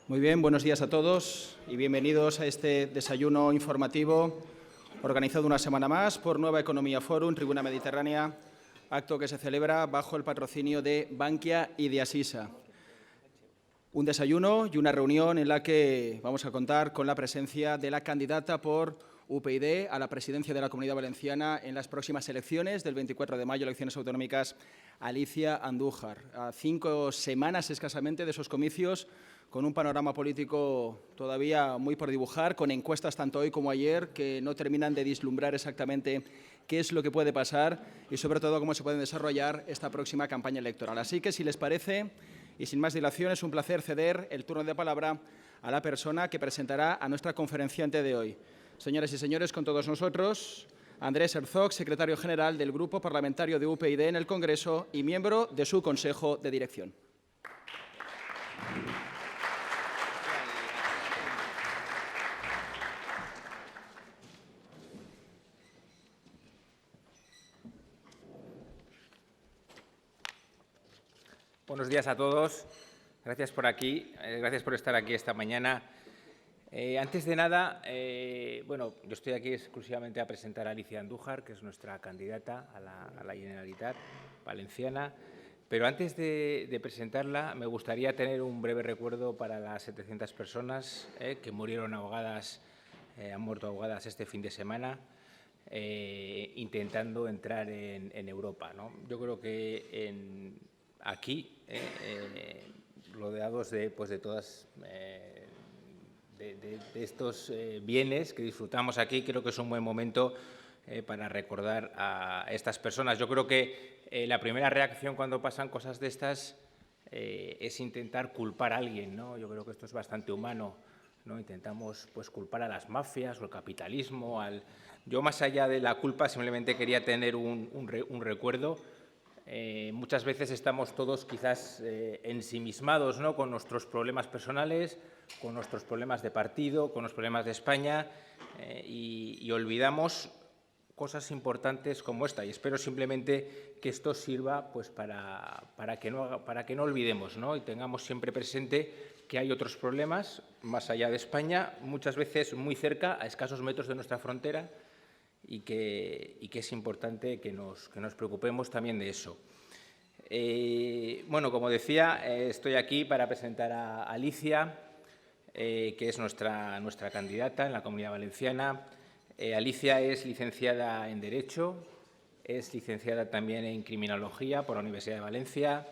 Muy bien, buenos días a todos y bienvenidos a este desayuno informativo organizado una semana más por Nueva Economía Forum, Tribuna Mediterránea, acto que se celebra bajo el patrocinio de Bankia y de Asisa. Un desayuno y una reunión en la que vamos a contar con la presencia de la candidata por UPyD a la presidencia de la Comunidad Valenciana en las próximas elecciones del 24 de mayo, elecciones autonómicas, Alicia Andújar. A 5 semanas escasamente de esos comicios, con un panorama político todavía muy por dibujar, con encuestas tanto hoy como ayer que no terminan de vislumbrar exactamente qué es lo que puede pasar y, sobre todo, cómo se puede desarrollar esta próxima campaña electoral. Así que, si les parece, y sin más dilación, es un placer ceder el turno de palabra a la persona que presentará a nuestra conferenciante de hoy. Señoras y señores, con todos nosotros, Andrés Herzog, secretario general del Grupo Parlamentario de UPyD en el Congreso y miembro de su Consejo de Dirección. Buenos días a todos. Gracias por estar aquí esta mañana. Antes de nada, yo estoy aquí exclusivamente a presentar a Alicia Andújar, que es nuestra candidata a la Generalitat Valenciana. Pero antes de presentarla, me gustaría tener un breve recuerdo para las 700 personas que murieron ahogadas, han muerto ahogadas este fin de semana, intentando entrar en Europa, ¿no? Yo creo que aquí, rodeados de todas de estos bienes que disfrutamos aquí, creo que es un buen momento para recordar a estas personas. Yo creo que la primera reacción cuando pasan cosas de estas es intentar culpar a alguien, ¿no? Yo creo que esto es bastante humano, ¿no? Intentamos culpar a las mafias o al capitalismo. Yo, más allá de la culpa, simplemente quería tener un recuerdo. Muchas veces estamos todos quizás ensimismados, ¿no?, con nuestros problemas personales, con nuestros problemas de partido, con los problemas de España y olvidamos cosas importantes como esta. Y espero simplemente que esto sirva para que no olvidemos, ¿no?, y tengamos siempre presente que hay otros problemas más allá de España, muchas veces muy cerca, a escasos metros de nuestra frontera, y que es importante que nos preocupemos también de eso. Como decía, estoy aquí para presentar a Alicia, que es nuestra candidata en la Comunidad Valenciana. Alicia es licenciada en Derecho, es licenciada también en Criminología por la Universidad de Valencia,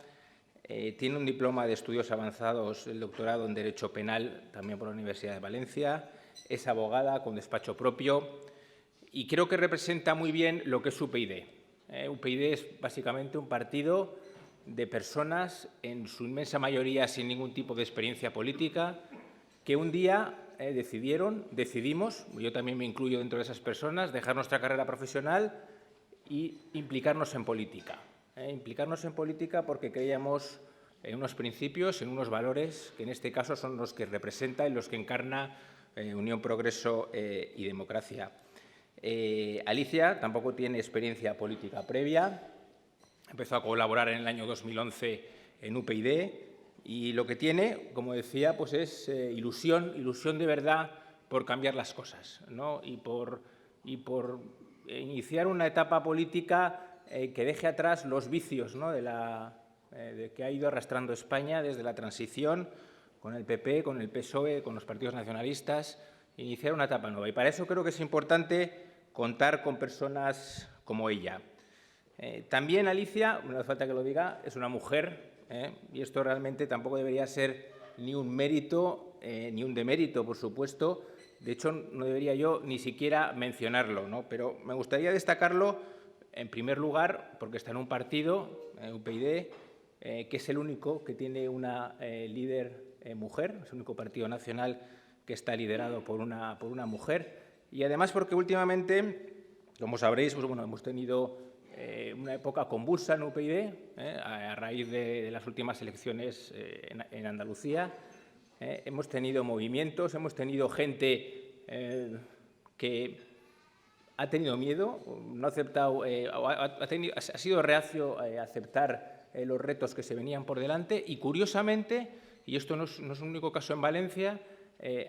tiene un diploma de estudios avanzados, el doctorado en Derecho Penal, también por la Universidad de Valencia, es abogada con despacho propio, y creo que representa muy bien lo que es UPyD. UPyD es básicamente un partido de personas, en su inmensa mayoría sin ningún tipo de experiencia política, que un día decidimos, yo también me incluyo dentro de esas personas, dejar nuestra carrera profesional y implicarnos en política. Implicarnos en política porque creíamos en unos principios, en unos valores, que en este caso son los que representa y los que encarna Unión, Progreso y Democracia. Alicia tampoco tiene experiencia política previa, empezó a colaborar en el año 2011 en UPyD y lo que tiene, como decía, es ilusión de verdad por cambiar las cosas, ¿no?, y por iniciar una etapa política que deje atrás los vicios, ¿no?, de que ha ido arrastrando España desde la transición con el PP, con el PSOE, con los partidos nacionalistas, iniciar una etapa nueva. Y para eso creo que es importante contar con personas como ella. También Alicia, no hace falta que lo diga, es una mujer, y esto realmente tampoco debería ser ni un mérito ni un demérito, por supuesto. De hecho, no debería yo ni siquiera mencionarlo, ¿no? Pero me gustaría destacarlo, en primer lugar, porque está en un partido, UPyD, que es el único que tiene una líder mujer, es el único partido nacional que está liderado por una mujer. Y además porque últimamente, como sabréis, hemos tenido una época convulsa en UPyD a raíz de las últimas elecciones en Andalucía. Hemos tenido movimientos, hemos tenido gente que ha tenido miedo, no ha aceptado, ha sido reacio a aceptar los retos que se venían por delante y, curiosamente, y esto no es un único caso en Valencia,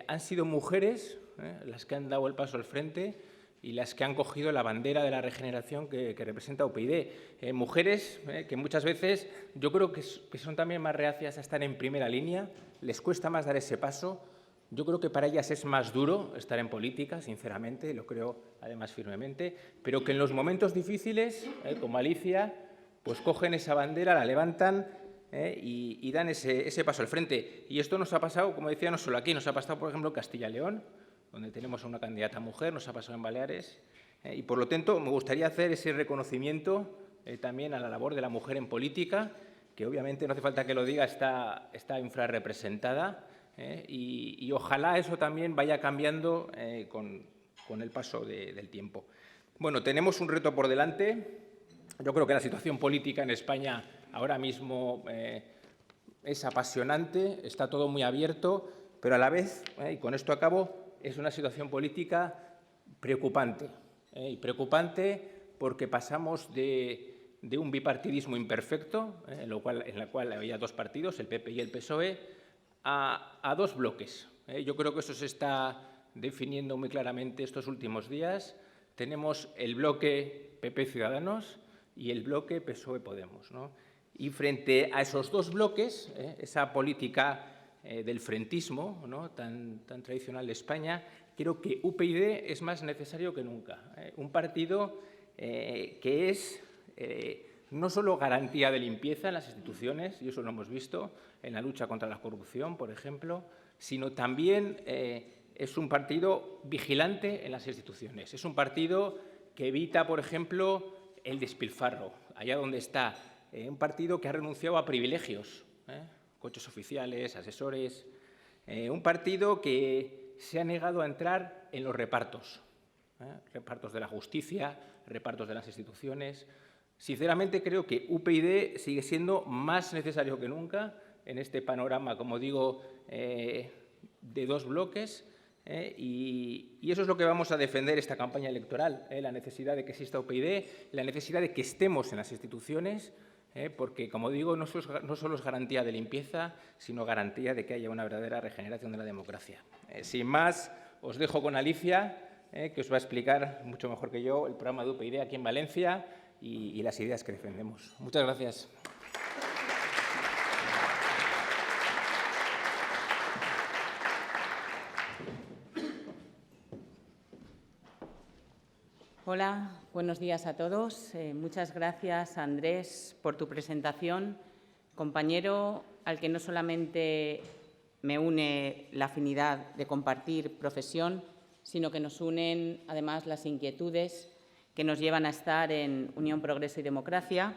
han sido mujeres las que han dado el paso al frente y las que han cogido la bandera de la regeneración que representa UPyD. Mujeres que muchas veces yo creo que son también más reacias a estar en primera línea, les cuesta más dar ese paso. Yo creo que para ellas es más duro estar en política, sinceramente, lo creo además firmemente, pero que en los momentos difíciles, como Alicia, pues cogen esa bandera, la levantan y dan ese paso al frente. Y esto nos ha pasado, como decía, no solo aquí, nos ha pasado, por ejemplo, en Castilla y León, donde tenemos a una candidata mujer, nos ha pasado en Baleares, y por lo tanto me gustaría hacer ese reconocimiento también a la labor de la mujer en política, que obviamente no hace falta que lo diga, está infrarrepresentada, y ojalá eso también vaya cambiando con el paso del tiempo. Bueno, tenemos un reto por delante. Yo creo que la situación política en España ahora mismo es apasionante, está todo muy abierto, pero a la vez, y con esto acabo, es una situación política preocupante. Y preocupante porque pasamos de un bipartidismo imperfecto, en la cual había dos partidos, el PP y el PSOE, a dos bloques. Yo creo que eso se está definiendo muy claramente estos últimos días. Tenemos el bloque PP-Ciudadanos y el bloque PSOE-Podemos, ¿no? Y frente a esos dos bloques, esa política del frentismo, ¿no?, tan tradicional de España, creo que UPyD es más necesario que nunca. Un partido que es no solo garantía de limpieza en las instituciones, y eso lo hemos visto en la lucha contra la corrupción, por ejemplo, sino también es un partido vigilante en las instituciones. Es un partido que evita, por ejemplo, el despilfarro, allá donde está. Un partido que ha renunciado a privilegios, coches oficiales, asesores. Un partido que se ha negado a entrar en los repartos, repartos de la justicia, repartos de las instituciones. Sinceramente, creo que UPyD sigue siendo más necesario que nunca en este panorama, como digo, de dos bloques. Y eso es lo que vamos a defender esta campaña electoral, la necesidad de que exista UPyD, la necesidad de que estemos en las instituciones, porque, como digo, no solo es garantía de limpieza, sino garantía de que haya una verdadera regeneración de la democracia. Sin más, os dejo con Alicia, que os va a explicar mucho mejor que yo el programa de UPyD aquí en Valencia y las ideas que defendemos. Muchas gracias. Hola, buenos días a todos. Muchas gracias, Andrés, por tu presentación. Compañero al que no solamente me une la afinidad de compartir profesión, sino que nos unen, además, las inquietudes que nos llevan a estar en Unión, Progreso y Democracia.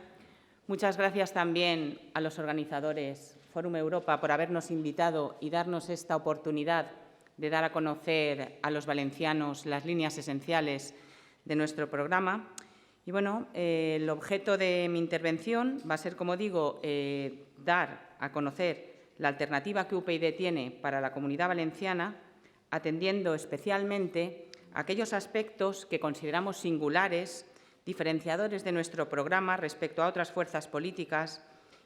Muchas gracias también a los organizadores Fórum Europa por habernos invitado y darnos esta oportunidad de dar a conocer a los valencianos las líneas esenciales de nuestro programa. Y bueno, el objeto de mi intervención va a ser, como digo, dar a conocer la alternativa que UPyD tiene para la Comunidad Valenciana, atendiendo especialmente a aquellos aspectos que consideramos singulares, diferenciadores de nuestro programa respecto a otras fuerzas políticas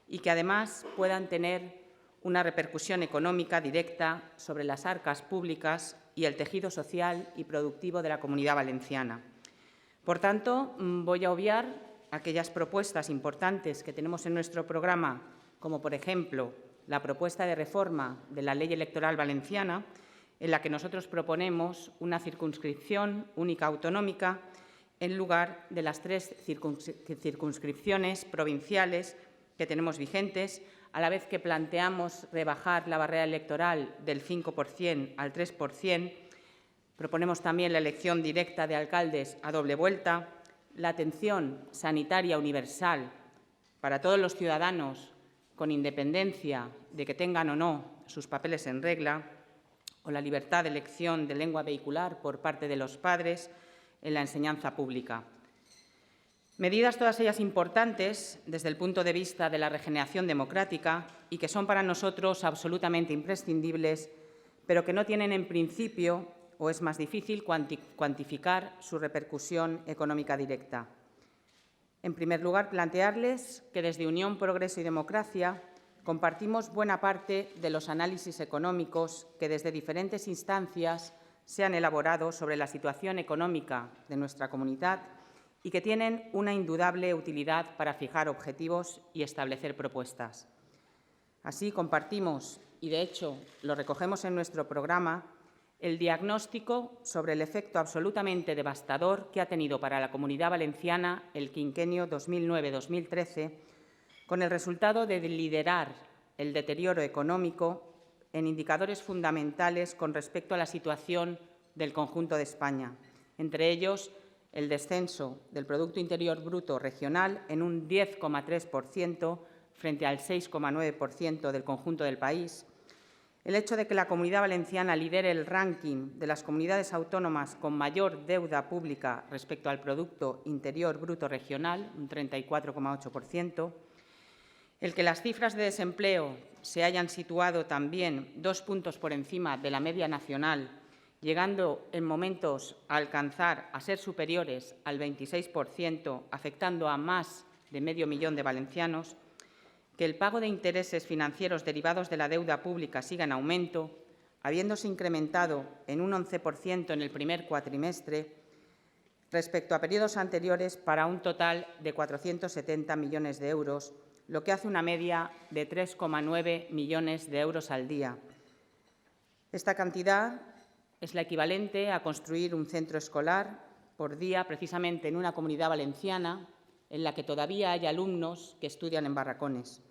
y que además puedan tener una repercusión económica directa sobre las arcas públicas y el tejido social y productivo de la Comunidad Valenciana. Por tanto, voy a obviar aquellas propuestas importantes que tenemos en nuestro programa, como, por ejemplo, la propuesta de reforma de la Ley Electoral Valenciana, en la que nosotros proponemos una circunscripción única autonómica en lugar de las 3 circunscripciones provinciales que tenemos vigentes, a la vez que planteamos rebajar la barrera electoral del 5% al 3%, proponemos también la elección directa de alcaldes a doble vuelta, la atención sanitaria universal para todos los ciudadanos, con independencia de que tengan o no sus papeles en regla, o la libertad de elección de lengua vehicular por parte de los padres en la enseñanza pública. Medidas todas ellas importantes desde el punto de vista de la regeneración democrática y que son para nosotros absolutamente imprescindibles, pero que no tienen en principio o es más difícil cuantificar su repercusión económica directa. En primer lugar, plantearles que desde Unión, Progreso y Democracia compartimos buena parte de los análisis económicos que desde diferentes instancias se han elaborado sobre la situación económica de nuestra comunidad y que tienen una indudable utilidad para fijar objetivos y establecer propuestas. Así, compartimos, y de hecho lo recogemos en nuestro programa, el diagnóstico sobre el efecto absolutamente devastador que ha tenido para la Comunidad Valenciana el quinquenio 2009-2013, con el resultado de liderar el deterioro económico en indicadores fundamentales con respecto a la situación del conjunto de España, entre ellos el descenso del Producto Interior Bruto regional en un 10,3% frente al 6,9% del conjunto del país, el hecho de que la Comunidad Valenciana lidere el ranking de las comunidades autónomas con mayor deuda pública respecto al Producto Interior Bruto regional, un 34,8%, el que las cifras de desempleo se hayan situado también 2 puntos por encima de la media nacional, llegando en momentos a alcanzar a ser superiores al 26%, afectando a más de medio millón de valencianos, que el pago de intereses financieros derivados de la deuda pública siga en aumento, habiéndose incrementado en un 11% en el primer cuatrimestre respecto a periodos anteriores para un total de 470 millones de euros, lo que hace una media de 3,9 millones de euros al día. Esta cantidad es la equivalente a construir un centro escolar por día, precisamente en una comunidad valenciana en la que todavía hay alumnos que estudian en barracones.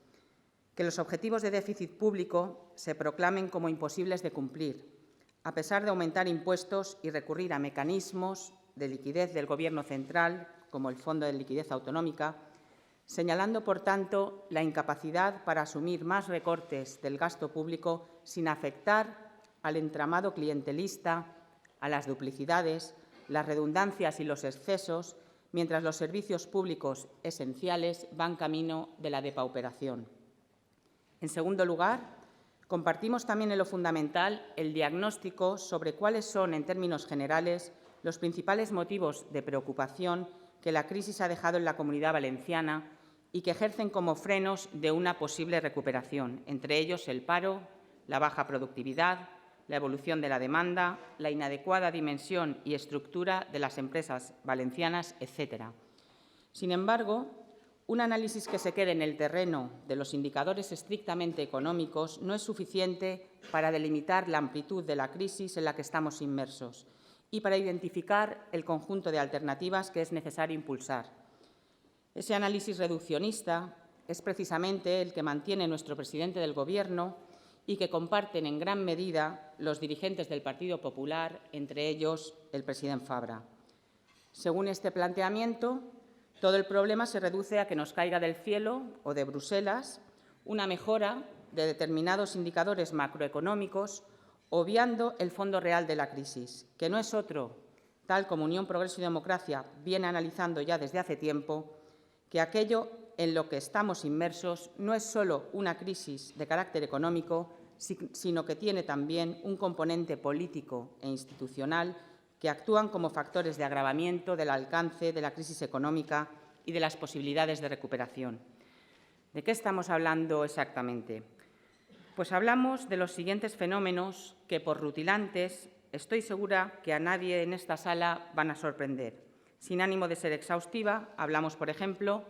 Que los objetivos de déficit público se proclamen como imposibles de cumplir, a pesar de aumentar impuestos y recurrir a mecanismos de liquidez del Gobierno central, como el Fondo de Liquidez Autonómica, señalando, por tanto, la incapacidad para asumir más recortes del gasto público sin afectar al entramado clientelista, a las duplicidades, las redundancias y los excesos, mientras los servicios públicos esenciales van camino de la depauperación. En segundo lugar, compartimos también en lo fundamental el diagnóstico sobre cuáles son, en términos generales, los principales motivos de preocupación que la crisis ha dejado en la Comunidad Valenciana y que ejercen como frenos de una posible recuperación, entre ellos el paro, la baja productividad, la evolución de la demanda, la inadecuada dimensión y estructura de las empresas valencianas, etc. Sin embargo, un análisis que se quede en el terreno de los indicadores estrictamente económicos no es suficiente para delimitar la amplitud de la crisis en la que estamos inmersos y para identificar el conjunto de alternativas que es necesario impulsar. Ese análisis reduccionista es precisamente el que mantiene nuestro presidente del Gobierno y que comparten en gran medida los dirigentes del Partido Popular, entre ellos el presidente Fabra. Según este planteamiento, todo el problema se reduce a que nos caiga del cielo o de Bruselas una mejora de determinados indicadores macroeconómicos, obviando el fondo real de la crisis, que no es otro, tal como Unión, Progreso y Democracia viene analizando ya desde hace tiempo, que aquello en lo que estamos inmersos no es solo una crisis de carácter económico, sino que tiene también un componente político e institucional que actúan como factores de agravamiento del alcance de la crisis económica y de las posibilidades de recuperación. ¿De qué estamos hablando exactamente? Pues hablamos de los siguientes fenómenos que, por rutilantes, estoy segura que a nadie en esta sala van a sorprender. Sin ánimo de ser exhaustiva, hablamos, por ejemplo,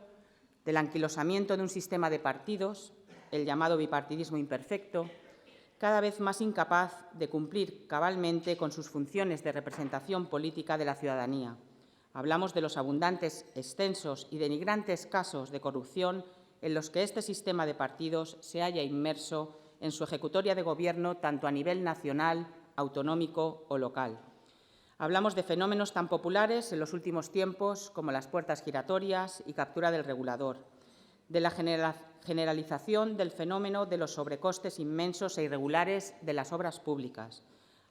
del anquilosamiento de un sistema de partidos, el llamado bipartidismo imperfecto, cada vez más incapaz de cumplir cabalmente con sus funciones de representación política de la ciudadanía. Hablamos de los abundantes, extensos y denigrantes casos de corrupción en los que este sistema de partidos se halla inmerso en su ejecutoria de gobierno tanto a nivel nacional, autonómico o local. Hablamos de fenómenos tan populares en los últimos tiempos como las puertas giratorias y captura del regulador, de la generalización del fenómeno de los sobrecostes inmensos e irregulares de las obras públicas.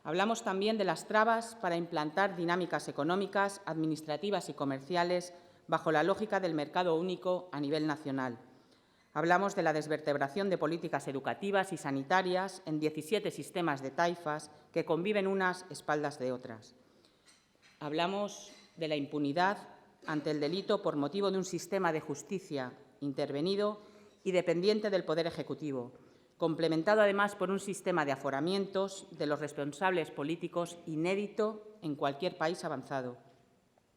Hablamos también de las trabas para implantar dinámicas económicas, administrativas y comerciales bajo la lógica del mercado único a nivel nacional. Hablamos de la desvertebración de políticas educativas y sanitarias en 17 sistemas de taifas que conviven unas espaldas de otras. Hablamos de la impunidad ante el delito por motivo de un sistema de justicia intervenido y dependiente del Poder Ejecutivo, complementado además por un sistema de aforamientos de los responsables políticos inédito en cualquier país avanzado,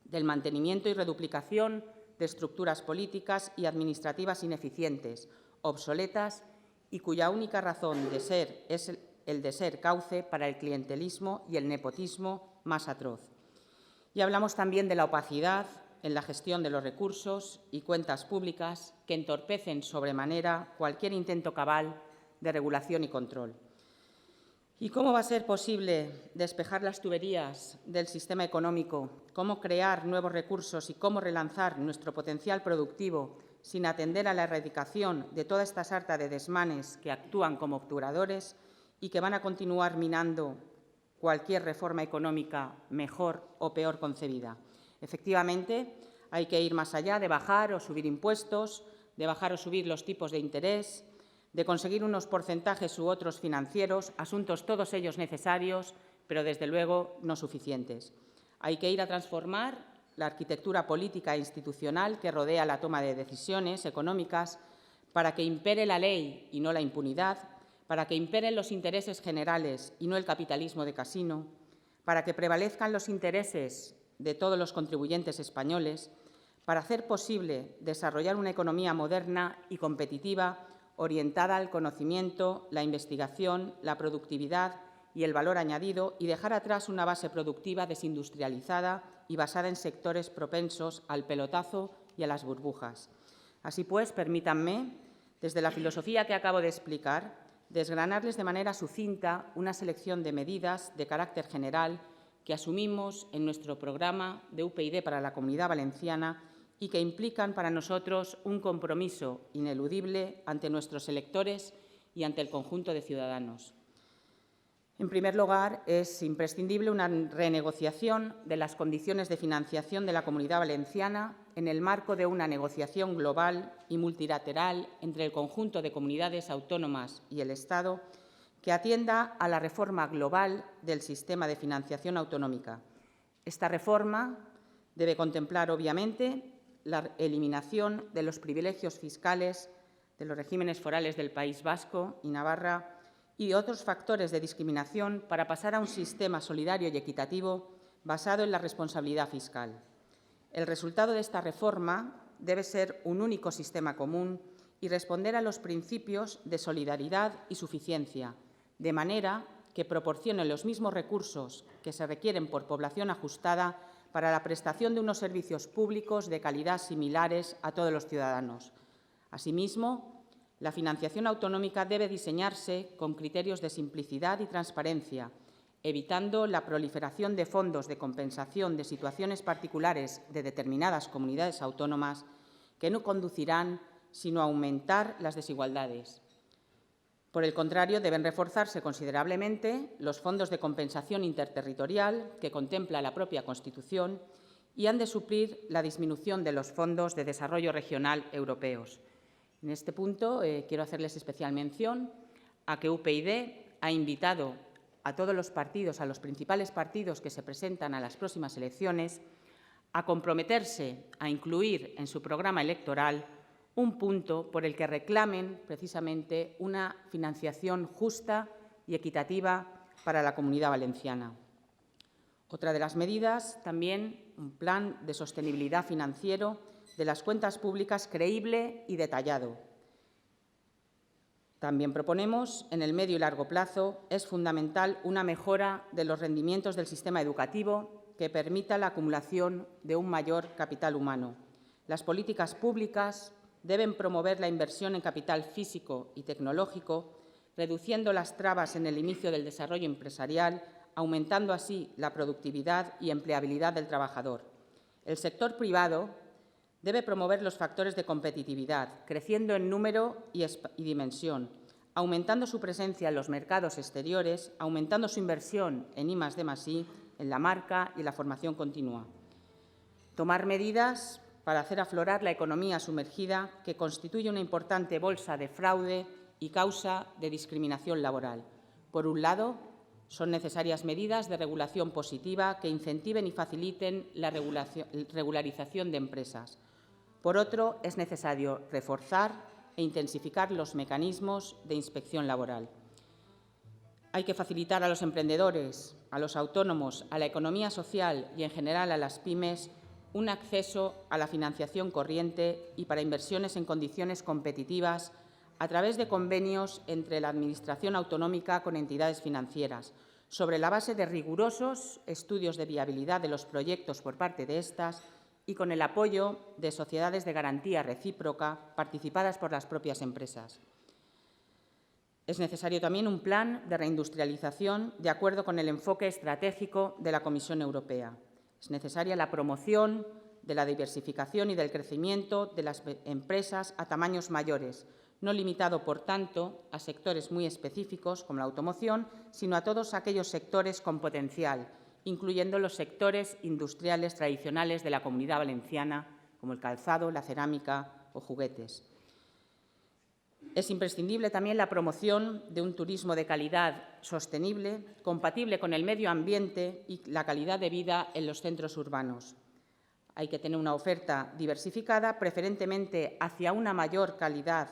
del mantenimiento y reduplicación de estructuras políticas y administrativas ineficientes, obsoletas y cuya única razón de ser es el de ser cauce para el clientelismo y el nepotismo más atroz. Y hablamos también de la opacidad en la gestión de los recursos y cuentas públicas que entorpecen sobremanera cualquier intento cabal de regulación y control. ¿Y cómo va a ser posible despejar las tuberías del sistema económico, cómo crear nuevos recursos y cómo relanzar nuestro potencial productivo sin atender a la erradicación de toda esta sarta de desmanes que actúan como obturadores y que van a continuar minando cualquier reforma económica mejor o peor concebida? Efectivamente, hay que ir más allá de bajar o subir impuestos, de bajar o subir los tipos de interés, de conseguir unos porcentajes u otros financieros, asuntos todos ellos necesarios, pero desde luego no suficientes. Hay que ir a transformar la arquitectura política e institucional que rodea la toma de decisiones económicas para que impere la ley y no la impunidad, para que imperen los intereses generales y no el capitalismo de casino, para que prevalezcan los intereses de todos los contribuyentes españoles, para hacer posible desarrollar una economía moderna y competitiva orientada al conocimiento, la investigación, la productividad y el valor añadido, y dejar atrás una base productiva desindustrializada y basada en sectores propensos al pelotazo y a las burbujas. Así pues, permítanme, desde la filosofía que acabo de explicar, desgranarles de manera sucinta una selección de medidas de carácter general que asumimos en nuestro programa de UPyD para la Comunidad Valenciana y que implican para nosotros un compromiso ineludible ante nuestros electores y ante el conjunto de ciudadanos. En primer lugar, es imprescindible una renegociación de las condiciones de financiación de la Comunidad Valenciana en el marco de una negociación global y multilateral entre el conjunto de comunidades autónomas y el Estado que atienda a la reforma global del sistema de financiación autonómica. Esta reforma debe contemplar, obviamente, la eliminación de los privilegios fiscales de los regímenes forales del País Vasco y Navarra y otros factores de discriminación para pasar a un sistema solidario y equitativo basado en la responsabilidad fiscal. El resultado de esta reforma debe ser un único sistema común y responder a los principios de solidaridad y suficiencia, de manera que proporcione los mismos recursos que se requieren por población ajustada para la prestación de unos servicios públicos de calidad similares a todos los ciudadanos. Asimismo, la financiación autonómica debe diseñarse con criterios de simplicidad y transparencia, evitando la proliferación de fondos de compensación de situaciones particulares de determinadas comunidades autónomas que no conducirán sino a aumentar las desigualdades. Por el contrario, deben reforzarse considerablemente los fondos de compensación interterritorial que contempla la propia Constitución y han de suplir la disminución de los fondos de desarrollo regional europeos. En este punto quiero hacerles especial mención a que UPyD ha invitado a todos los partidos, a los principales partidos que se presentan a las próximas elecciones, a comprometerse a incluir en su programa electoral un punto por el que reclamen precisamente una financiación justa y equitativa para la Comunidad Valenciana. Otra de las medidas, también un plan de sostenibilidad financiero de las cuentas públicas creíble y detallado. También proponemos, en el medio y largo plazo, es fundamental una mejora de los rendimientos del sistema educativo que permita la acumulación de un mayor capital humano. Las políticas públicas deben promover la inversión en capital físico y tecnológico, reduciendo las trabas en el inicio del desarrollo empresarial, aumentando así la productividad y empleabilidad del trabajador. El sector privado debe promover los factores de competitividad, creciendo en número y dimensión, aumentando su presencia en los mercados exteriores, aumentando su inversión en I+D+I, en la marca y la formación continua. Tomar medidas para hacer aflorar la economía sumergida, que constituye una importante bolsa de fraude y causa de discriminación laboral. Por un lado, son necesarias medidas de regulación positiva que incentiven y faciliten la regularización de empresas. Por otro, es necesario reforzar e intensificar los mecanismos de inspección laboral. Hay que facilitar a los emprendedores, a los autónomos, a la economía social y, en general, a las pymes un acceso a la financiación corriente y para inversiones en condiciones competitivas a través de convenios entre la Administración autonómica con entidades financieras, sobre la base de rigurosos estudios de viabilidad de los proyectos por parte de estas y con el apoyo de sociedades de garantía recíproca participadas por las propias empresas. Es necesario también un plan de reindustrialización de acuerdo con el enfoque estratégico de la Comisión Europea. Es necesaria la promoción de la diversificación y del crecimiento de las empresas a tamaños mayores, no limitado, por tanto, a sectores muy específicos como la automoción, sino a todos aquellos sectores con potencial, incluyendo los sectores industriales tradicionales de la Comunidad Valenciana, como el calzado, la cerámica o juguetes. Es imprescindible también la promoción de un turismo de calidad sostenible, compatible con el medio ambiente y la calidad de vida en los centros urbanos. Hay que tener una oferta diversificada, preferentemente hacia una mayor calidad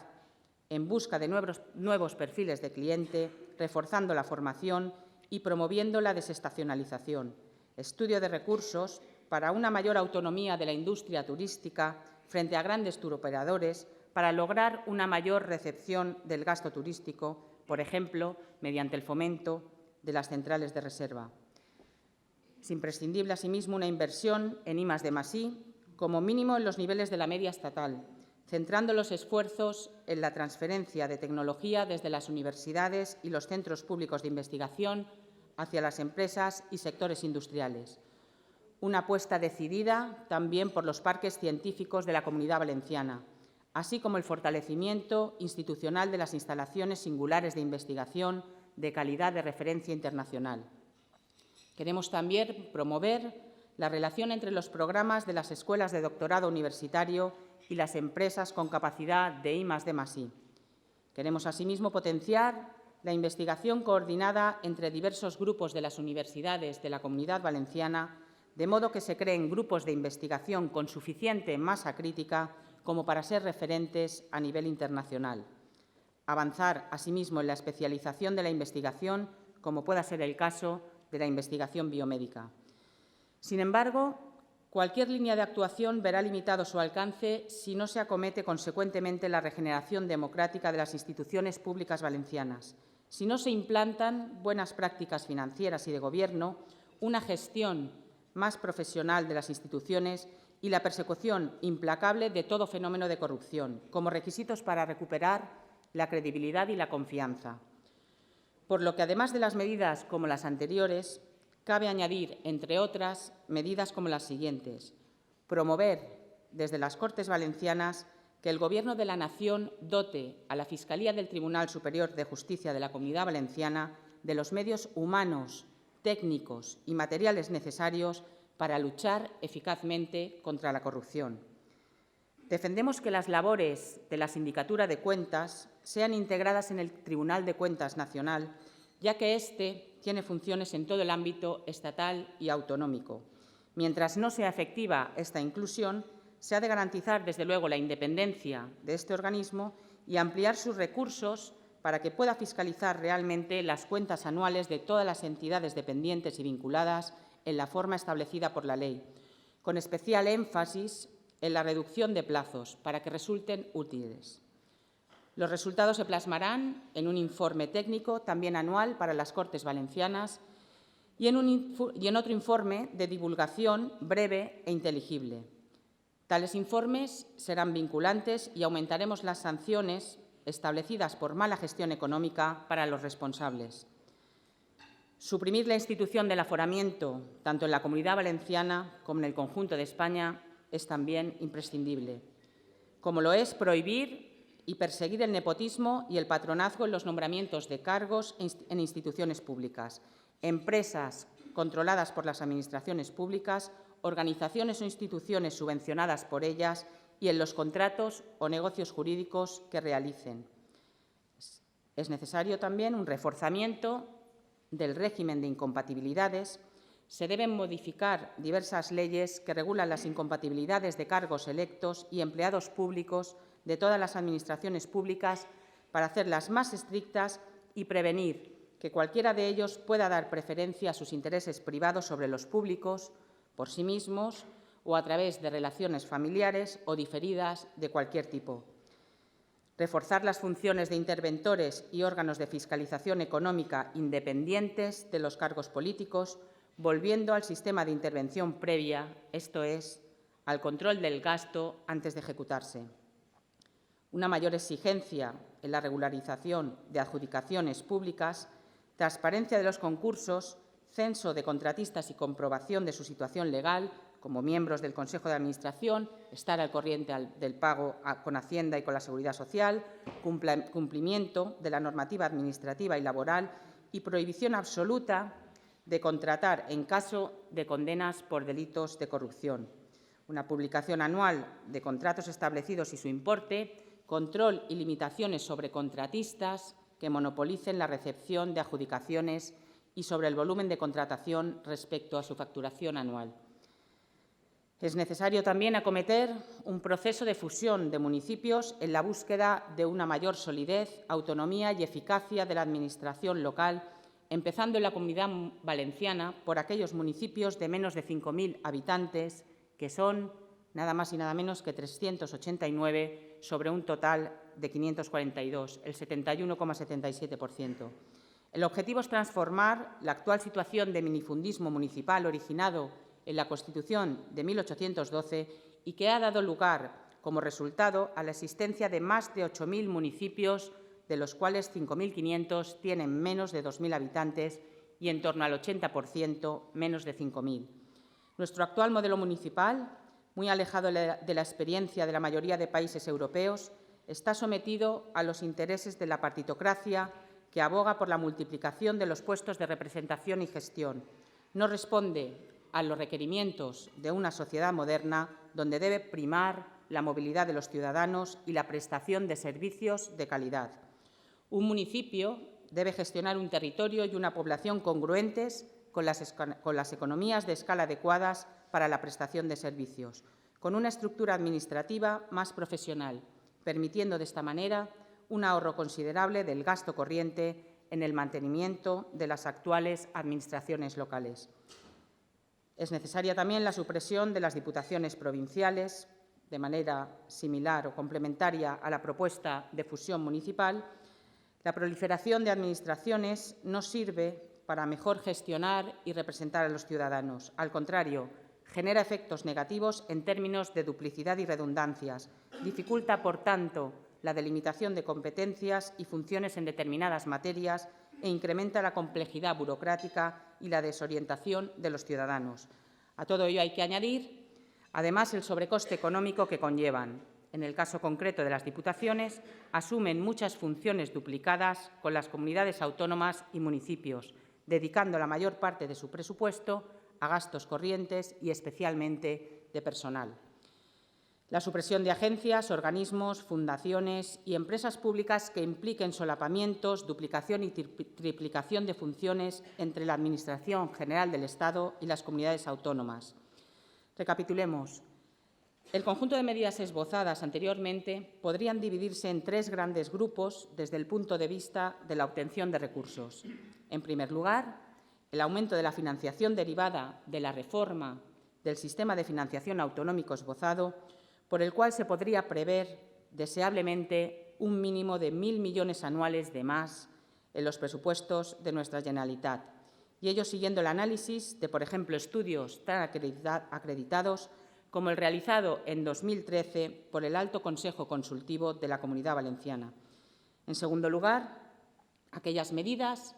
en busca de nuevos perfiles de cliente, reforzando la formación y promoviendo la desestacionalización. Estudio de recursos para una mayor autonomía de la industria turística frente a grandes turoperadores, para lograr una mayor recepción del gasto turístico, por ejemplo, mediante el fomento de las centrales de reserva. Es imprescindible, asimismo, una inversión en I+D+I, como mínimo en los niveles de la media estatal, centrando los esfuerzos en la transferencia de tecnología desde las universidades y los centros públicos de investigación hacia las empresas y sectores industriales. Una apuesta decidida también por los parques científicos de la Comunidad Valenciana, así como el fortalecimiento institucional de las instalaciones singulares de investigación de calidad de referencia internacional. Queremos también promover la relación entre los programas de las escuelas de doctorado universitario y las empresas con capacidad de I+D+I. Queremos, asimismo, potenciar la investigación coordinada entre diversos grupos de las universidades de la Comunidad Valenciana, de modo que se creen grupos de investigación con suficiente masa crítica como para ser referentes a nivel internacional. Avanzar, asimismo, en la especialización de la investigación, como pueda ser el caso de la investigación biomédica. Sin embargo, cualquier línea de actuación verá limitado su alcance si no se acomete consecuentemente la regeneración democrática de las instituciones públicas valencianas, si no se implantan buenas prácticas financieras y de gobierno, una gestión más profesional de las instituciones y la persecución implacable de todo fenómeno de corrupción, como requisitos para recuperar la credibilidad y la confianza. Por lo que, además de las medidas como las anteriores, cabe añadir, entre otras, medidas como las siguientes. Promover, desde las Cortes Valencianas, que el Gobierno de la Nación dote a la Fiscalía del Tribunal Superior de Justicia de la Comunidad Valenciana de los medios humanos, técnicos y materiales necesarios para luchar eficazmente contra la corrupción. Defendemos que las labores de la Sindicatura de Cuentas sean integradas en el Tribunal de Cuentas Nacional, ya que éste tiene funciones en todo el ámbito estatal y autonómico. Mientras no sea efectiva esta inclusión, se ha de garantizar, desde luego, la independencia de este organismo y ampliar sus recursos para que pueda fiscalizar realmente las cuentas anuales de todas las entidades dependientes y vinculadas en la forma establecida por la ley, con especial énfasis en la reducción de plazos para que resulten útiles. Los resultados se plasmarán en un informe técnico, también anual, para las Cortes Valencianas y en otro informe de divulgación breve e inteligible. Tales informes serán vinculantes y aumentaremos las sanciones establecidas por mala gestión económica para los responsables. Suprimir la institución del aforamiento, tanto en la Comunidad Valenciana como en el conjunto de España, es también imprescindible, como lo es prohibir y perseguir el nepotismo y el patronazgo en los nombramientos de cargos en instituciones públicas, empresas controladas por las administraciones públicas, organizaciones o instituciones subvencionadas por ellas y en los contratos o negocios jurídicos que realicen. Es necesario también un reforzamiento del régimen de incompatibilidades. Se deben modificar diversas leyes que regulan las incompatibilidades de cargos electos y empleados públicos de todas las administraciones públicas para hacerlas más estrictas y prevenir que cualquiera de ellos pueda dar preferencia a sus intereses privados sobre los públicos, por sí mismos o a través de relaciones familiares o diferidas de cualquier tipo. Reforzar las funciones de interventores y órganos de fiscalización económica independientes de los cargos políticos, volviendo al sistema de intervención previa, esto es, al control del gasto antes de ejecutarse. Una mayor exigencia en la regularización de adjudicaciones públicas, transparencia de los concursos, censo de contratistas y comprobación de su situación legal, como miembros del Consejo de Administración, estar al corriente del pago con Hacienda y con la Seguridad Social, cumplimiento de la normativa administrativa y laboral y prohibición absoluta de contratar en caso de condenas por delitos de corrupción. Una publicación anual de contratos establecidos y su importe, control y limitaciones sobre contratistas que monopolicen la recepción de adjudicaciones y sobre el volumen de contratación respecto a su facturación anual. Es necesario también acometer un proceso de fusión de municipios en la búsqueda de una mayor solidez, autonomía y eficacia de la Administración local, empezando en la Comunidad Valenciana por aquellos municipios de menos de 5.000 habitantes, que son nada más y nada menos que 389 sobre un total de 542, el 71,77%. El objetivo es transformar la actual situación de minifundismo municipal originado en la Constitución de 1812 y que ha dado lugar, como resultado, a la existencia de más de 8.000 municipios, de los cuales 5.500 tienen menos de 2.000 habitantes y en torno al 80% menos de 5.000. Nuestro actual modelo municipal, muy alejado de la experiencia de la mayoría de países europeos, está sometido a los intereses de la partitocracia que aboga por la multiplicación de los puestos de representación y gestión. No responde a los requerimientos de una sociedad moderna donde debe primar la movilidad de los ciudadanos y la prestación de servicios de calidad. Un municipio debe gestionar un territorio y una población congruentes con las economías de escala adecuadas para la prestación de servicios, con una estructura administrativa más profesional, permitiendo de esta manera un ahorro considerable del gasto corriente en el mantenimiento de las actuales administraciones locales. Es necesaria también la supresión de las diputaciones provinciales, de manera similar o complementaria a la propuesta de fusión municipal. La proliferación de administraciones no sirve para mejor gestionar y representar a los ciudadanos. Al contrario, genera efectos negativos en términos de duplicidad y redundancias. Dificulta, por tanto, la delimitación de competencias y funciones en determinadas materias e incrementa la complejidad burocrática y la desorientación de los ciudadanos. A todo ello hay que añadir, además, el sobrecoste económico que conllevan. En el caso concreto de las diputaciones, asumen muchas funciones duplicadas con las comunidades autónomas y municipios, dedicando la mayor parte de su presupuesto a gastos corrientes y especialmente de personal. La supresión de agencias, organismos, fundaciones y empresas públicas que impliquen solapamientos, duplicación y triplicación de funciones entre la Administración General del Estado y las comunidades autónomas. Recapitulemos. El conjunto de medidas esbozadas anteriormente podrían dividirse en tres grandes grupos desde el punto de vista de la obtención de recursos. En primer lugar, el aumento de la financiación derivada de la reforma del sistema de financiación autonómico esbozado, por el cual se podría prever, deseablemente, un mínimo de 1.000 millones anuales de más en los presupuestos de nuestra Generalitat, y ello siguiendo el análisis de, por ejemplo, estudios tan acreditados como el realizado en 2013 por el Alto Consejo Consultivo de la Comunidad Valenciana. En segundo lugar, aquellas medidas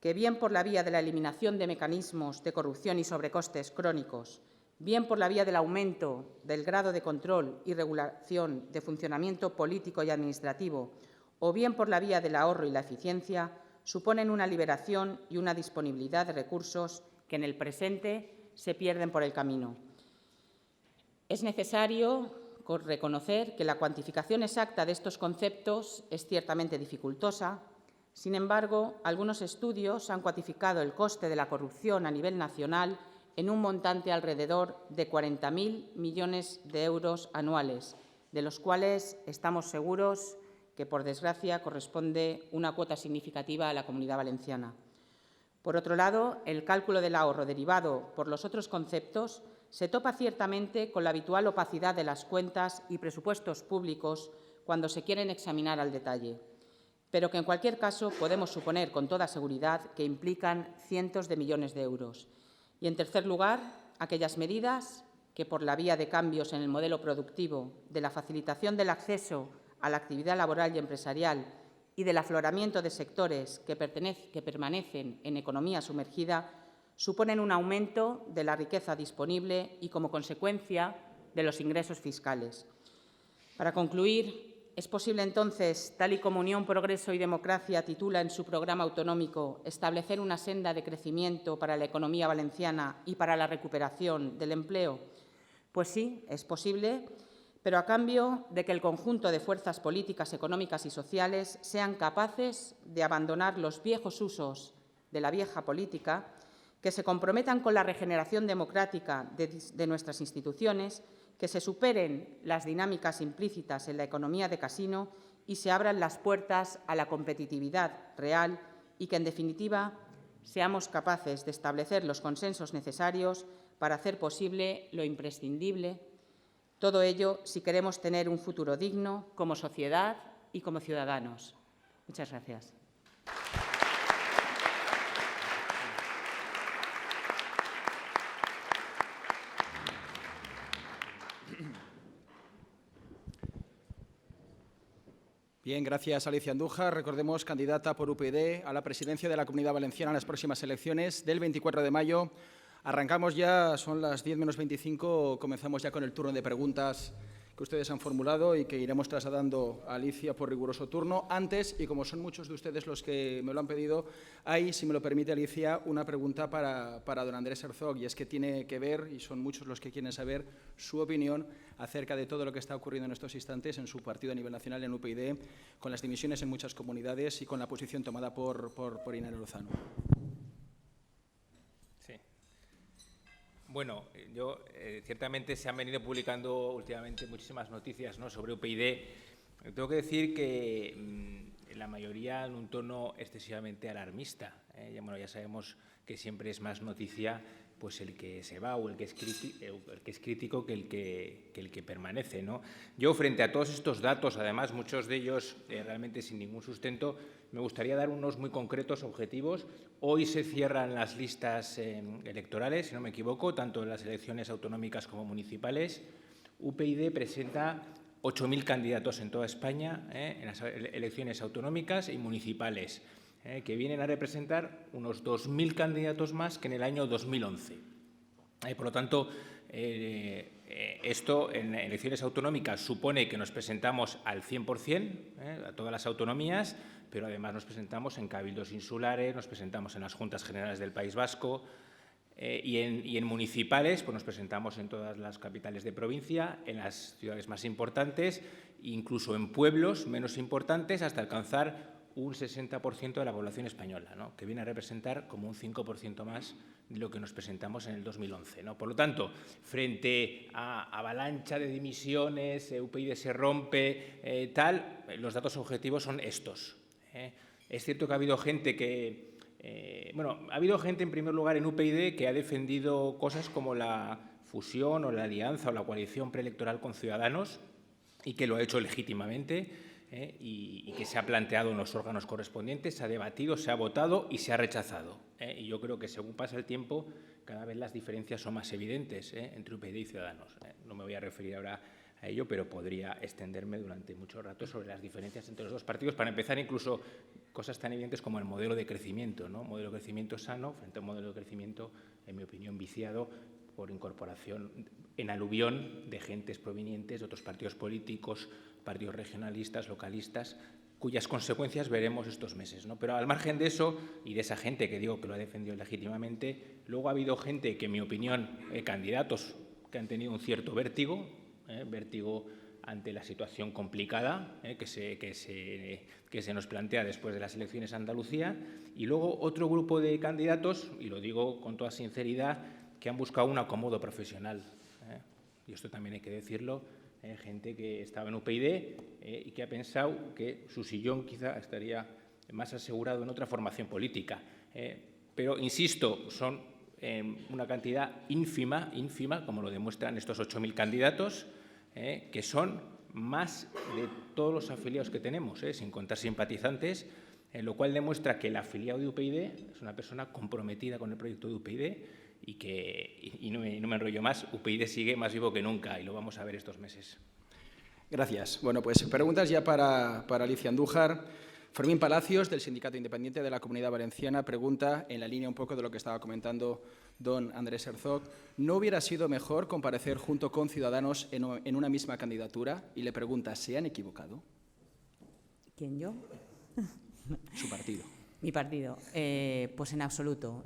que, bien por la vía de la eliminación de mecanismos de corrupción y sobrecostes crónicos, bien por la vía del aumento del grado de control y regulación de funcionamiento político y administrativo, o bien por la vía del ahorro y la eficiencia, suponen una liberación y una disponibilidad de recursos que en el presente se pierden por el camino. Es necesario reconocer que la cuantificación exacta de estos conceptos es ciertamente dificultosa. Sin embargo, algunos estudios han cuantificado el coste de la corrupción a nivel nacional en un montante alrededor de 40.000 millones de euros anuales, de los cuales estamos seguros que, por desgracia, corresponde una cuota significativa a la Comunidad Valenciana. Por otro lado, el cálculo del ahorro derivado por los otros conceptos se topa ciertamente con la habitual opacidad de las cuentas y presupuestos públicos cuando se quieren examinar al detalle, pero que en cualquier caso podemos suponer con toda seguridad que implican cientos de millones de euros. Y, en tercer lugar, aquellas medidas que, por la vía de cambios en el modelo productivo, de la facilitación del acceso a la actividad laboral y empresarial y del afloramiento de sectores que permanecen en economía sumergida, suponen un aumento de la riqueza disponible y, como consecuencia, de los ingresos fiscales. Para concluir, ¿es posible entonces, tal y como Unión, Progreso y Democracia titula en su programa autonómico, establecer una senda de crecimiento para la economía valenciana y para la recuperación del empleo? Pues sí, es posible, pero a cambio de que el conjunto de fuerzas políticas, económicas y sociales sean capaces de abandonar los viejos usos de la vieja política, que se comprometan con la regeneración democrática de nuestras instituciones, que se superen las dinámicas implícitas en la economía de casino y se abran las puertas a la competitividad real y que, en definitiva, seamos capaces de establecer los consensos necesarios para hacer posible lo imprescindible. Todo ello si queremos tener un futuro digno como sociedad y como ciudadanos. Muchas gracias. Bien, gracias, Alicia Andújar. Recordemos, candidata por UPyD a la presidencia de la Comunidad Valenciana en las próximas elecciones del 24 de mayo. Arrancamos ya, son las 10 menos 25, comenzamos ya con el turno de preguntas que ustedes han formulado y que iremos trasladando a Alicia por riguroso turno. Antes, y como son muchos de ustedes los que me lo han pedido, hay, si me lo permite, Alicia, una pregunta para don Andrés Herzog, y es que tiene que ver, y son muchos los que quieren saber, su opinión acerca de todo lo que está ocurriendo en estos instantes en su partido a nivel nacional, en UPyD, con las dimisiones en muchas comunidades y con la posición tomada por Inario Lozano. Bueno, ciertamente se han venido publicando últimamente muchísimas noticias, ¿no?, sobre UPyD. Tengo que decir que la mayoría en un tono excesivamente alarmista. Ya sabemos que siempre es más noticia pues el que se va o el que es crítico que el que permanece, ¿no? Yo, frente a todos estos datos, además muchos de ellos realmente sin ningún sustento, me gustaría dar unos muy concretos objetivos. Hoy se cierran las listas electorales, si no me equivoco, tanto en las elecciones autonómicas como municipales. UPyD presenta 8.000 candidatos en toda España en las elecciones autonómicas y municipales, que vienen a representar unos 2.000 candidatos más que en el año 2011. Por lo tanto, esto en elecciones autonómicas supone que nos presentamos al 100%, a todas las autonomías, pero además nos presentamos en cabildos insulares, nos presentamos en las Juntas Generales del País Vasco y en municipales, pues nos presentamos en todas las capitales de provincia, en las ciudades más importantes, incluso en pueblos menos importantes, hasta alcanzar un 60% de la población española, ¿no?, que viene a representar como un 5% más de lo que nos presentamos en el 2011, ¿no? Por lo tanto, frente a avalancha de dimisiones, UPyD se rompe, los datos objetivos son estos. Es cierto que ha habido gente que… ha habido gente, en primer lugar, en UPyD que ha defendido cosas como la fusión o la alianza o la coalición preelectoral con Ciudadanos y que lo ha hecho legítimamente. Y que se ha planteado en los órganos correspondientes, se ha debatido, se ha votado y se ha rechazado. Y yo creo que, según pasa el tiempo, cada vez las diferencias son más evidentes entre UPyD y Ciudadanos. No me voy a referir ahora a ello, pero podría extenderme durante mucho rato sobre las diferencias entre los dos partidos. Para empezar, incluso cosas tan evidentes como el modelo de crecimiento, ¿no? Un modelo de crecimiento sano frente a un modelo de crecimiento, en mi opinión, viciado por incorporación en aluvión de gentes provenientes de otros partidos políticos, partidos regionalistas, localistas, cuyas consecuencias veremos estos meses, ¿no? Pero al margen de eso y de esa gente que digo que lo ha defendido legítimamente, luego ha habido gente que, en mi opinión, candidatos que han tenido un cierto vértigo ante la situación complicada que se nos plantea después de las elecciones en Andalucía, y luego otro grupo de candidatos, y lo digo con toda sinceridad, que han buscado un acomodo profesional. Y esto también hay que decirlo, gente que estaba en UPyD y que ha pensado que su sillón quizá estaría más asegurado en otra formación política. Pero, insisto, son una cantidad ínfima, como lo demuestran estos 8.000 candidatos, que son más de todos los afiliados que tenemos, sin contar simpatizantes, lo cual demuestra que el afiliado de UPyD es una persona comprometida con el proyecto de UPyD y no me enrollo más, UPyD sigue más vivo que nunca y lo vamos a ver estos meses. Gracias. Bueno, pues preguntas ya para Alicia Andújar. Fermín Palacios, del Sindicato Independiente de la Comunidad Valenciana, pregunta, en la línea un poco de lo que estaba comentando don Andrés Herzog, ¿no hubiera sido mejor comparecer junto con Ciudadanos en una misma candidatura? Y le pregunta, ¿se han equivocado? ¿Quién, yo? Su partido. Mi partido. Pues en absoluto.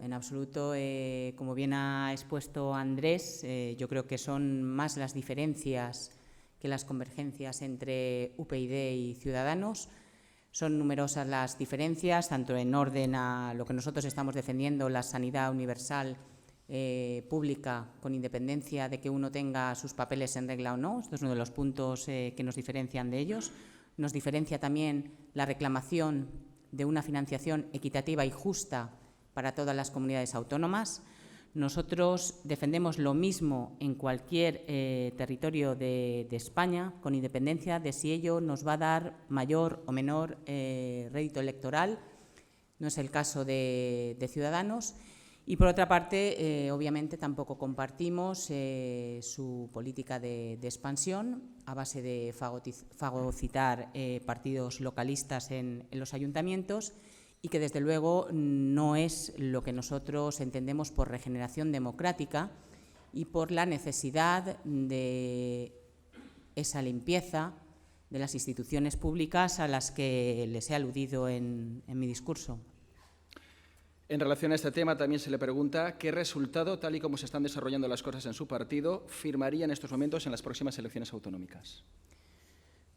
Como bien ha expuesto Andrés, yo creo que son más las diferencias que las convergencias entre UPyD y Ciudadanos. Son numerosas las diferencias, tanto en orden a lo que nosotros estamos defendiendo, la sanidad universal pública, con independencia de que uno tenga sus papeles en regla o no. Esto es uno de los puntos que nos diferencian de ellos. Nos diferencia también la reclamación de una financiación equitativa y justa para todas las comunidades autónomas. Nosotros defendemos lo mismo en cualquier territorio de España, con independencia de si ello nos va a dar mayor o menor rédito electoral. No es el caso de Ciudadanos. Y, por otra parte, obviamente tampoco compartimos su política de expansión a base de fagocitar partidos localistas en los ayuntamientos, y que, desde luego, no es lo que nosotros entendemos por regeneración democrática y por la necesidad de esa limpieza de las instituciones públicas a las que les he aludido en mi discurso. En relación a este tema, también se le pregunta qué resultado, tal y como se están desarrollando las cosas en su partido, firmaría en estos momentos en las próximas elecciones autonómicas.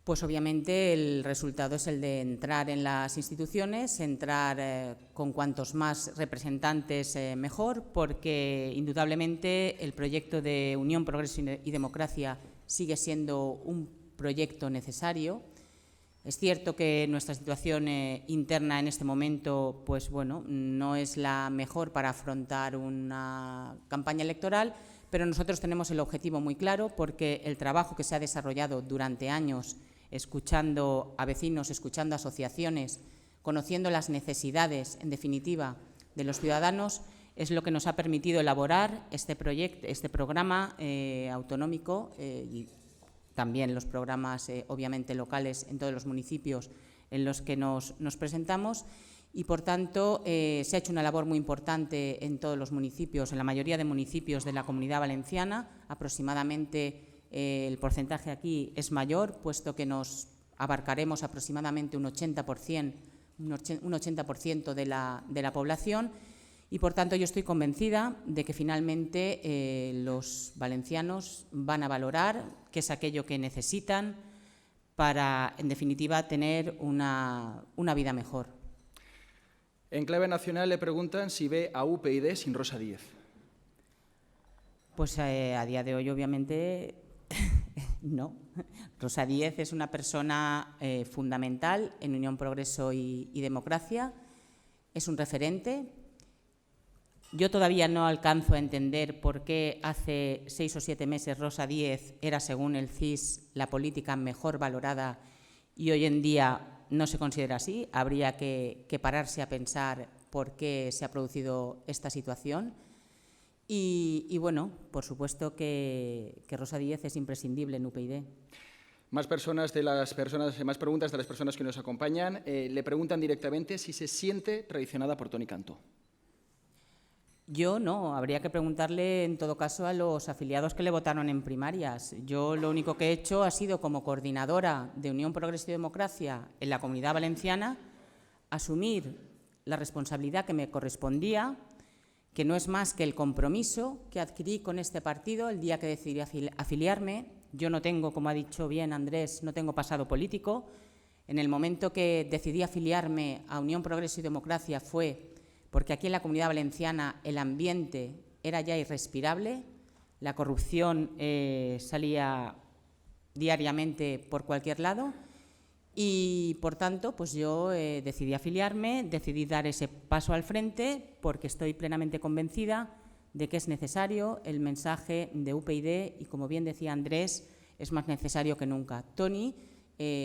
Pues obviamente el resultado es el de entrar en las instituciones, entrar con cuantos más representantes mejor, porque indudablemente el proyecto de Unión, Progreso y Democracia sigue siendo un proyecto necesario. Es cierto que nuestra situación interna en este momento, pues bueno, no es la mejor para afrontar una campaña electoral, pero nosotros tenemos el objetivo muy claro, porque el trabajo que se ha desarrollado durante años, escuchando a vecinos, escuchando a asociaciones, conociendo las necesidades, en definitiva, de los ciudadanos, es lo que nos ha permitido elaborar este programa autonómico y también los programas, obviamente, locales en todos los municipios en los que nos presentamos. Y, por tanto, se ha hecho una labor muy importante en todos los municipios, en la mayoría de municipios de la Comunidad Valenciana. Aproximadamente el porcentaje aquí es mayor, puesto que nos abarcaremos aproximadamente un 80% de la población. Y, por tanto, yo estoy convencida de que finalmente los valencianos van a valorar qué es aquello que necesitan para, en definitiva, tener una vida mejor. En clave nacional le preguntan si ve a UPyD sin Rosa Díez. Pues a día de hoy, obviamente, no. Rosa Díez es una persona fundamental en Unión, Progreso y Democracia. Es un referente. Yo todavía no alcanzo a entender por qué hace 6 o 7 meses Rosa Díez era, según el CIS, la política mejor valorada y hoy en día no se considera así. Habría que pararse a pensar por qué se ha producido esta situación. Y bueno, por supuesto que Rosa Díez es imprescindible en UPyD. Más preguntas de las personas que nos acompañan. Le preguntan directamente si se siente traicionada por Toni Cantó. Yo no, habría que preguntarle en todo caso a los afiliados que le votaron en primarias. Yo lo único que he hecho ha sido, como coordinadora de Unión, Progreso y Democracia en la Comunidad Valenciana, asumir la responsabilidad que me correspondía, que no es más que el compromiso que adquirí con este partido el día que decidí afiliarme. Yo no tengo, como ha dicho bien Andrés, no tengo pasado político. En el momento que decidí afiliarme a Unión, Progreso y Democracia fue porque aquí en la Comunidad Valenciana el ambiente era ya irrespirable, la corrupción salía diariamente por cualquier lado y, por tanto, pues yo decidí afiliarme, decidí dar ese paso al frente porque estoy plenamente convencida de que es necesario el mensaje de UPyD y, como bien decía Andrés, es más necesario que nunca. Toni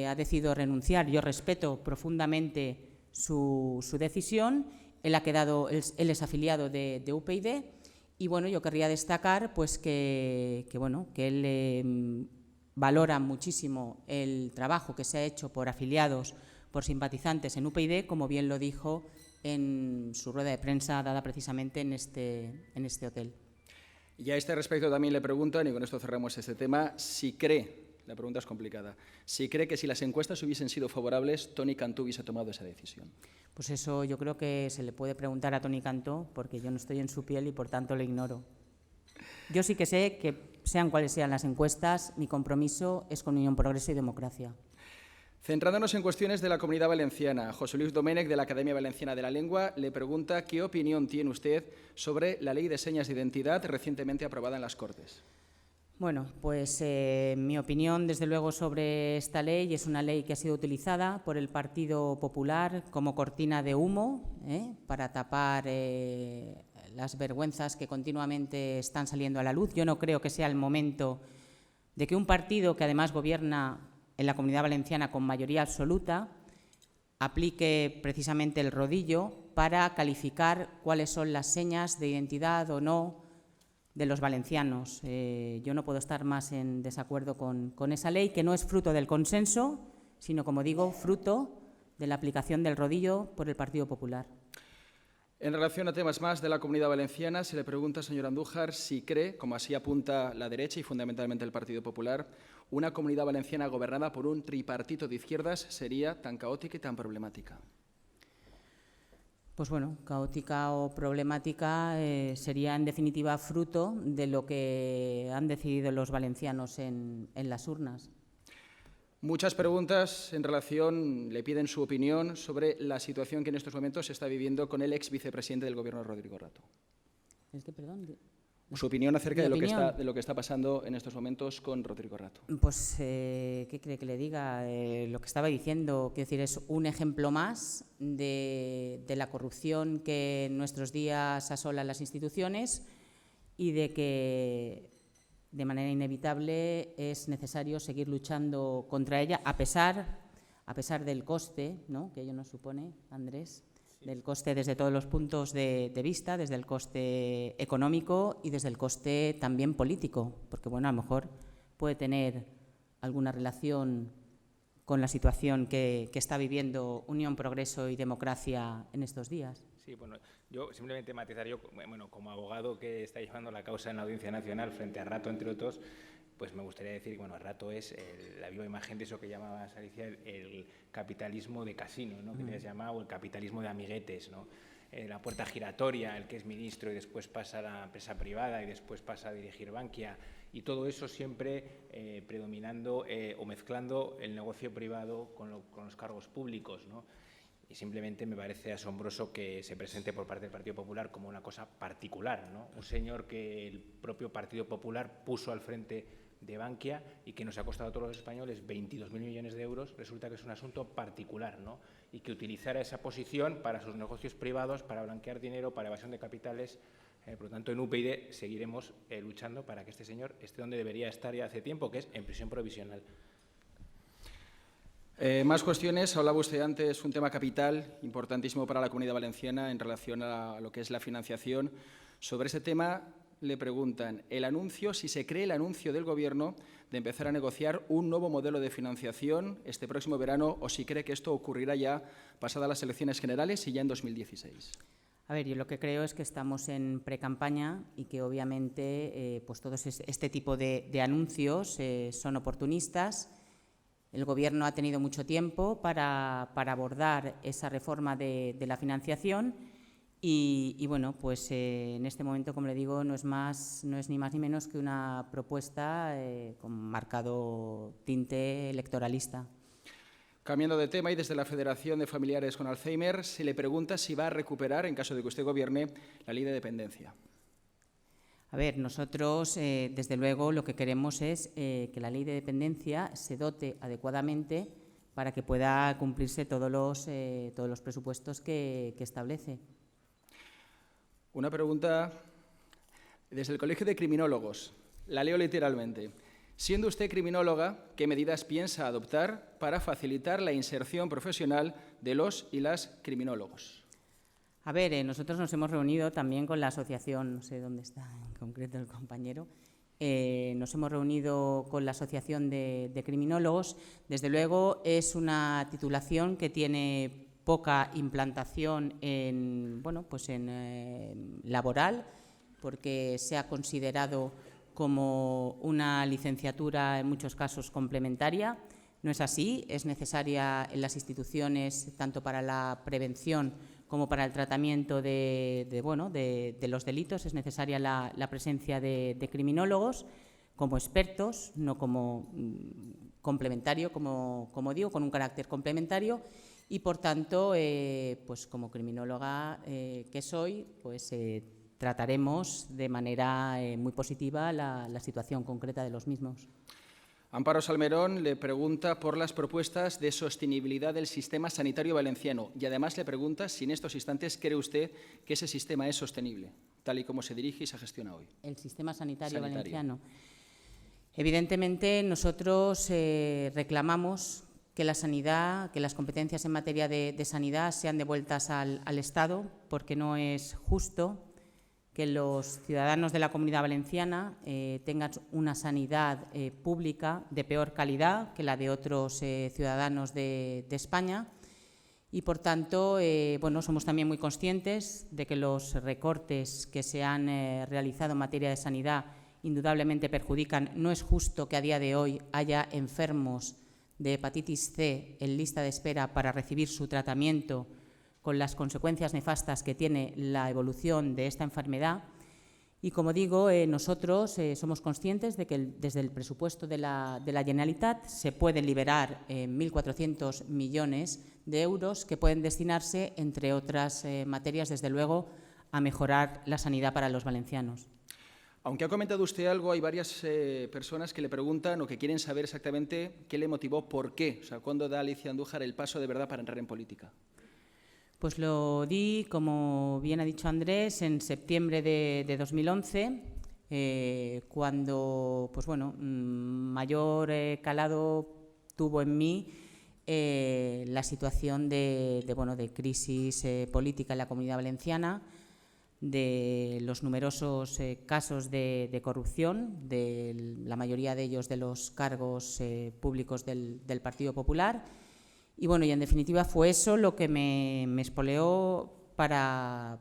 ha decidido renunciar, yo respeto profundamente su decisión, él es afiliado de UPyD y, bueno, yo querría destacar pues, que él valora muchísimo el trabajo que se ha hecho por afiliados, por simpatizantes en UPyD, como bien lo dijo en su rueda de prensa dada precisamente en este hotel. Y a este respecto también le preguntan, y con esto cerramos este tema, si cree, la pregunta es complicada, si cree que si las encuestas hubiesen sido favorables, Toni Cantó hubiese tomado esa decisión. Pues eso yo creo que se le puede preguntar a Toni Cantó, porque yo no estoy en su piel y por tanto le ignoro. Yo sí que sé que, sean cuales sean las encuestas, mi compromiso es con Unión, Progreso y Democracia. Centrándonos en cuestiones de la Comunidad Valenciana, José Luis Domènech, de la Academia Valenciana de la Lengua, le pregunta qué opinión tiene usted sobre la Ley de Señas de Identidad recientemente aprobada en las Cortes. Bueno, pues mi opinión, desde luego, sobre esta ley es una ley que ha sido utilizada por el Partido Popular como cortina de humo para tapar las vergüenzas que continuamente están saliendo a la luz. Yo no creo que sea el momento de que un partido que además gobierna en la Comunidad Valenciana con mayoría absoluta aplique precisamente el rodillo para calificar cuáles son las señas de identidad o no de los valencianos. Yo no puedo estar más en desacuerdo con esa ley, que no es fruto del consenso, sino, como digo, fruto de la aplicación del rodillo por el Partido Popular. En relación a temas más de la Comunidad Valenciana, se le pregunta, señor Andújar, si cree, como así apunta la derecha y fundamentalmente el Partido Popular, una Comunidad Valenciana gobernada por un tripartito de izquierdas sería tan caótica y tan problemática. Pues bueno, caótica o problemática sería en definitiva fruto de lo que han decidido los valencianos en las urnas. Muchas preguntas en relación, le piden su opinión sobre la situación que en estos momentos se está viviendo con el ex vicepresidente del Gobierno, Rodrigo Rato. ¿Es que, perdón? Su opinión acerca de lo que está pasando en estos momentos con Rodrigo Rato. Pues, ¿qué cree que le diga? Lo que estaba diciendo, quiero decir, es un ejemplo más de la corrupción que en nuestros días asola las instituciones y de que de manera inevitable es necesario seguir luchando contra ella, a pesar del coste, ¿no?, que ello nos supone, Andrés, del coste desde todos los puntos de vista, desde el coste económico y desde el coste también político, porque, bueno, a lo mejor puede tener alguna relación con la situación que está viviendo Unión, Progreso y Democracia en estos días. Sí, bueno, yo simplemente matizar, bueno, como abogado que está llevando la causa en la Audiencia Nacional frente a Rato, entre otros, pues me gustaría decir que, bueno, Rato es la viva imagen de eso que llamaba Alicia el capitalismo de casino, ¿no?, que le has llamado, el capitalismo de amiguetes, ¿no? La puerta giratoria, el que es ministro y después pasa a la empresa privada y después pasa a dirigir Bankia, y todo eso siempre predominando o mezclando el negocio privado con los cargos públicos, ¿no? Y simplemente me parece asombroso que se presente por parte del Partido Popular como una cosa particular, ¿no? Un señor que el propio Partido Popular puso al frente de Bankia y que nos ha costado a todos los españoles 22.000 millones de euros, resulta que es un asunto particular, ¿no? Y que utilizara esa posición para sus negocios privados, para blanquear dinero, para evasión de capitales. Por lo tanto, en UPyD seguiremos luchando para que este señor esté donde debería estar ya hace tiempo, que es en prisión provisional. Más cuestiones. Hablaba usted antes, un tema capital, importantísimo para la Comunidad Valenciana en relación a lo que es la financiación. Sobre ese tema le preguntan si se cree el anuncio del Gobierno de empezar a negociar un nuevo modelo de financiación este próximo verano o si cree que esto ocurrirá ya pasadas las elecciones generales y ya en 2016. A ver, yo lo que creo es que estamos en precampaña y que obviamente pues todos este tipo de anuncios son oportunistas. El Gobierno ha tenido mucho tiempo para abordar esa reforma de la financiación y bueno, pues en este momento, como le digo, no es ni más ni menos que una propuesta con marcado tinte electoralista. Cambiando de tema y desde la Federación de Familiares con Alzheimer, se le pregunta si va a recuperar, en caso de que usted gobierne, la ley de dependencia. A A ver, nosotros, desde luego, lo que queremos es que la ley de dependencia se dote adecuadamente para que pueda cumplirse todos los presupuestos que establece. Una pregunta desde el Colegio de Criminólogos. La leo literalmente. Siendo usted criminóloga, ¿qué medidas piensa adoptar para facilitar la inserción profesional de los y las criminólogos? A ver, nosotros nos hemos reunido también con la asociación, no sé dónde está en concreto el compañero, nos hemos reunido con la Asociación de Criminólogos. Desde luego es una titulación que tiene poca implantación en laboral, porque se ha considerado como una licenciatura en muchos casos complementaria. No es así, es necesaria en las instituciones tanto para la prevención como para el tratamiento de los delitos. Es necesaria la presencia de criminólogos como expertos, no como complementario, como digo, con un carácter complementario. Y, por tanto, pues como criminóloga que soy, pues trataremos de manera muy positiva la situación concreta de los mismos. Amparo Salmerón le pregunta por las propuestas de sostenibilidad del sistema sanitario valenciano y además le pregunta si en estos instantes cree usted que ese sistema es sostenible, tal y como se dirige y se gestiona hoy. El sistema sanitario valenciano. Evidentemente, nosotros reclamamos que la sanidad, que las competencias en materia de sanidad sean devueltas al Estado, porque no es justo que los ciudadanos de la Comunidad Valenciana tengan una sanidad pública de peor calidad que la de otros ciudadanos de España. Y, por tanto, somos también muy conscientes de que los recortes que se han realizado en materia de sanidad indudablemente perjudican. No es justo que a día de hoy haya enfermos de hepatitis C en lista de espera para recibir su tratamiento, con las consecuencias nefastas que tiene la evolución de esta enfermedad. Y, como digo, nosotros somos conscientes de que desde el presupuesto de la Generalitat se pueden liberar 1.400 millones de euros que pueden destinarse, entre otras materias, desde luego, a mejorar la sanidad para los valencianos. Aunque ha comentado usted algo, hay varias personas que le preguntan o que quieren saber exactamente qué le motivó, por qué. O sea, ¿cuándo da Alicia Andújar el paso de verdad para entrar en política? Pues lo di, como bien ha dicho Andrés, en septiembre de 2011, cuando mayor calado tuvo en mí la situación de crisis política en la Comunidad Valenciana, de los numerosos casos de corrupción, de la mayoría de ellos de los cargos públicos del Partido Popular. Y, en definitiva, fue eso lo que me espoleó para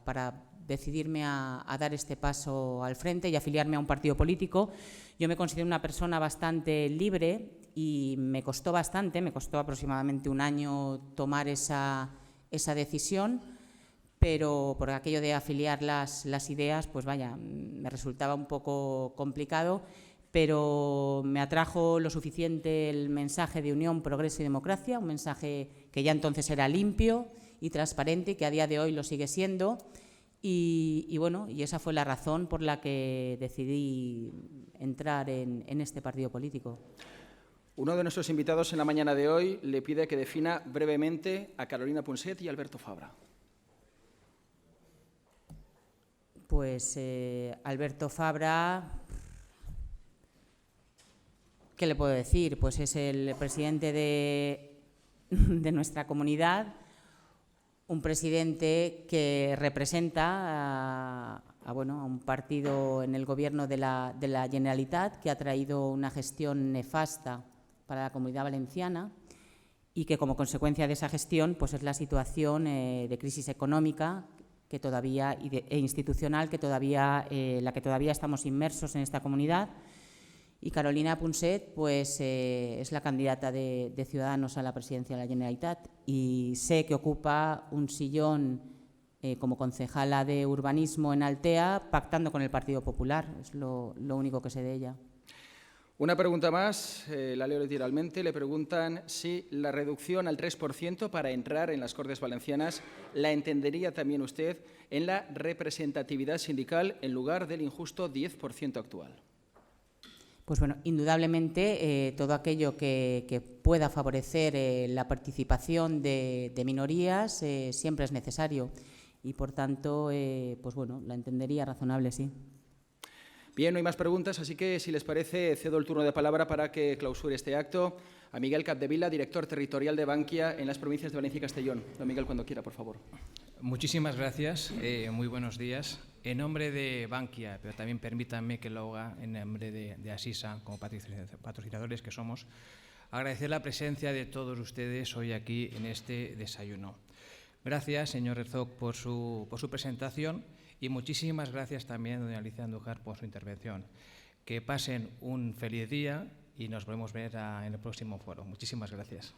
decidirme a dar este paso al frente y afiliarme a un partido político. Yo me considero una persona bastante libre y me costó aproximadamente un año tomar esa decisión, pero por aquello de afiliar las ideas, me resultaba un poco complicado. Pero me atrajo lo suficiente el mensaje de unión, progreso y democracia, un mensaje que ya entonces era limpio y transparente y que a día de hoy lo sigue siendo. Y esa fue la razón por la que decidí entrar en este partido político. Uno de nuestros invitados en la mañana de hoy le pide que defina brevemente a Carolina Punset y Alberto Fabra. Pues Alberto Fabra, ¿qué le puedo decir? Pues es el presidente de nuestra comunidad, un presidente que representa a un partido en el gobierno de la Generalitat que ha traído una gestión nefasta para la Comunidad Valenciana y que, como consecuencia de esa gestión, pues es la situación de crisis económica que todavía e institucional la que todavía estamos inmersos en esta comunidad. Y Carolina Punset pues, es la candidata de Ciudadanos a la presidencia de la Generalitat y sé que ocupa un sillón como concejala de urbanismo en Altea, pactando con el Partido Popular. Es lo único que sé de ella. Una pregunta más, la leo literalmente. Le preguntan si la reducción al 3% para entrar en las Cortes Valencianas la entendería también usted en la representatividad sindical en lugar del injusto 10% actual. Pues bueno, indudablemente todo aquello que pueda favorecer la participación de minorías siempre es necesario y, por tanto, pues bueno, la entendería razonable, sí. Bien, no hay más preguntas, así que, si les parece, cedo el turno de palabra para que clausure este acto a Miguel Capdevila, director territorial de Bankia en las provincias de Valencia y Castellón. Don Miguel, cuando quiera, por favor. Muchísimas gracias, muy buenos días. En nombre de Bankia, pero también permítanme que lo haga en nombre de Asisa, como patrocinadores que somos, agradecer la presencia de todos ustedes hoy aquí en este desayuno. Gracias, señor Herzog, por su presentación y muchísimas gracias también, doña Alicia Andújar, por su intervención. Que pasen un feliz día y nos volvemos a ver en el próximo foro. Muchísimas gracias.